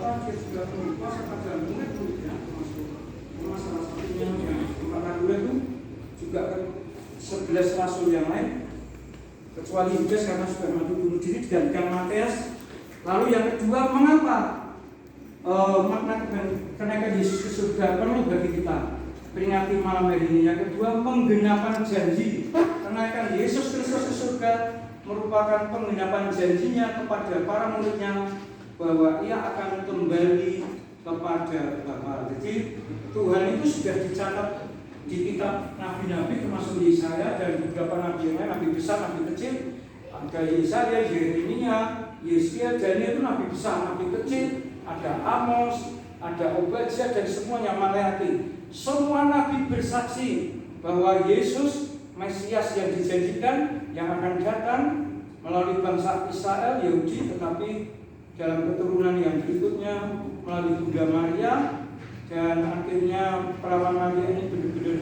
apa dia sudah berkuasa pada murid-muridnya, termasuk salah satunya yang kata dulu itu juga 11 rasul yang lain, kecuali Yudas karena sudah mati bunuh diri digantikan Matius. Lalu yang kedua, mengapa makna kenaikan Yesus ke surga perlu bagi kita peringati malam hari ini? Yang kedua, penggenapan janji. Kenaikan Yesus Kristus ke surga merupakan penggenapan janjinya kepada para muridnya bahwa ia akan kembali kepada Bapa. Jadi Tuhan itu sudah dicatat di kitab nabi-nabi termasuk Yesaya dan beberapa nabi yang lain, nabi besar, nabi kecil. Ada Yesaya, Yeremia, Yeskiel, Daniel itu nabi besar, nabi kecil. Ada Amos, ada Obadiah dan semuanya Maleakhi. Semua nabi bersaksi bahwa Yesus Mesias yang dijanjikan yang akan datang melalui bangsa Israel Yahudi, tetapi dalam keturunan yang berikutnya melalui Bunda Maria, dan akhirnya perawan Maria ini benar-benar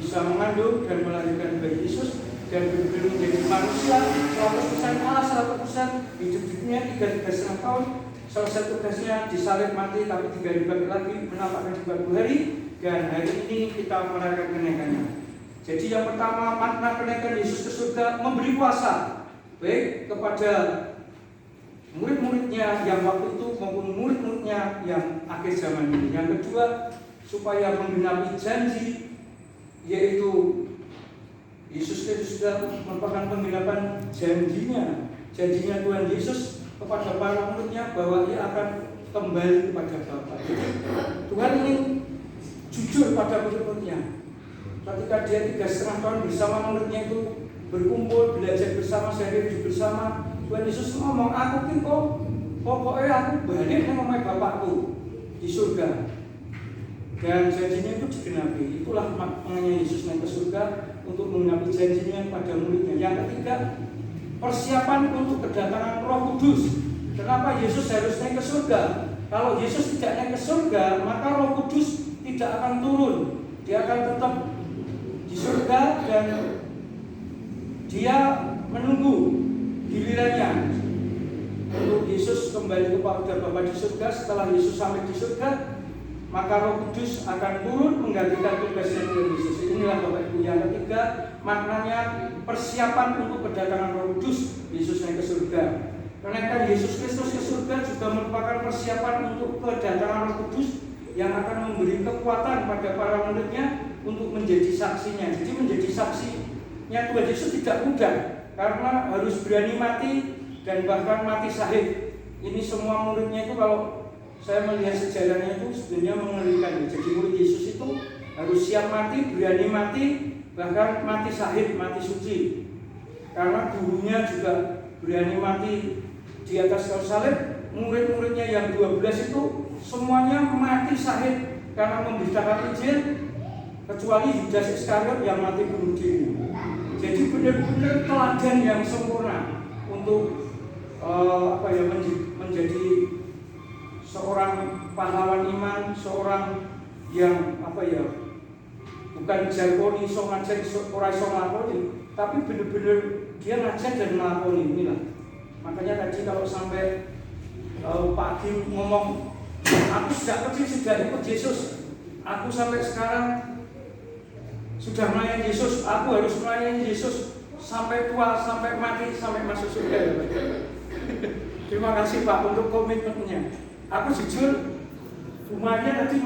bisa mengandung dan melahirkan bayi Yesus dan benar-benar menjadi manusia 100% Allah, 100% hidup di dunia 3,5 tahun. Selesai tugasnya disalib mati, tapi 3 hari lagi menampakkan di batu hari, dan hari ini kita merayakan kenaikannya. Jadi yang pertama, makna kenaikan Yesus ke surga memberi kuasa baik kepada murid-muridnya yang waktu itu maupun murid-muridnya yang akhir zaman ini. Yang kedua, supaya menggenapi janji, yaitu Yesus Kristus sudah merupakan penggenapan janjinya Tuhan Yesus kepada para muridnya bahwa ia akan kembali kepada Bapa. Jadi Tuhan ingin jujur pada murid-muridnya. Ketika dia 3,5 tahun bersama muridnya itu berkumpul, belajar bersama, sehari hidup bersama, Tuhan Yesus ngomong, aku kok pokoknya aku balik ngomong Bapakku di surga. Dan janjinya itu digenapi. Itulah maknanya Yesus naik ke surga, untuk menggenapi janjinya pada muridnya. Yang ketiga, persiapan untuk kedatangan Roh Kudus. Kenapa Yesus harus naik ke surga? Kalau Yesus tidak naik ke surga, maka Roh Kudus tidak akan turun. Dia akan tetap di surga dan dia menunggu gilirannya untuk Yesus kembali kepada Bapa di surga. Setelah Yesus sampai di surga, maka Roh Kudus akan turun menggantikan tugasnya Tuhan Yesus. Inilah Bapak Ibu yang ketiga, maknanya persiapan untuk kedatangan Roh Kudus Yesus naik ke surga. Kenaikan Yesus Kristus ke surga juga merupakan persiapan untuk kedatangan Roh Kudus yang akan memberi kekuatan pada para muridnya untuk menjadi saksinya. Jadi menjadi saksinya Tuhan Yesus tidak mudah, karena harus berani mati dan bahkan mati syahid. Ini semua muridnya itu, kalau saya melihat sejarahnya itu sebenarnya mengerikan. Jadi murid Yesus itu harus siap mati, berani mati, bahkan mati syahid, mati suci. Karena gurunya juga berani mati di atas kayu salib. Murid-muridnya yang 12 itu semuanya mati syahid karena memberitakan Injil, kecuali Yudas Iskariot yang mati bunuh diri. Jadi benar-benar teladan yang sempurna untuk menjadi seorang pahlawan iman, seorang yang bukan jargoni, orang iso nglakoni, tapi benar-benar dia ngajar dan nglakoni. Inilah makanya tadi kalau sampai Pak Kim ngomong, aku sejak kecil sudah ikut Yesus, aku sampai sekarang sudah melayani Yesus, aku harus melayani Yesus sampai tua, sampai mati, sampai masuk surga. Terima kasih Pak untuk komitmennya. Aku jujur, rumahnya tadi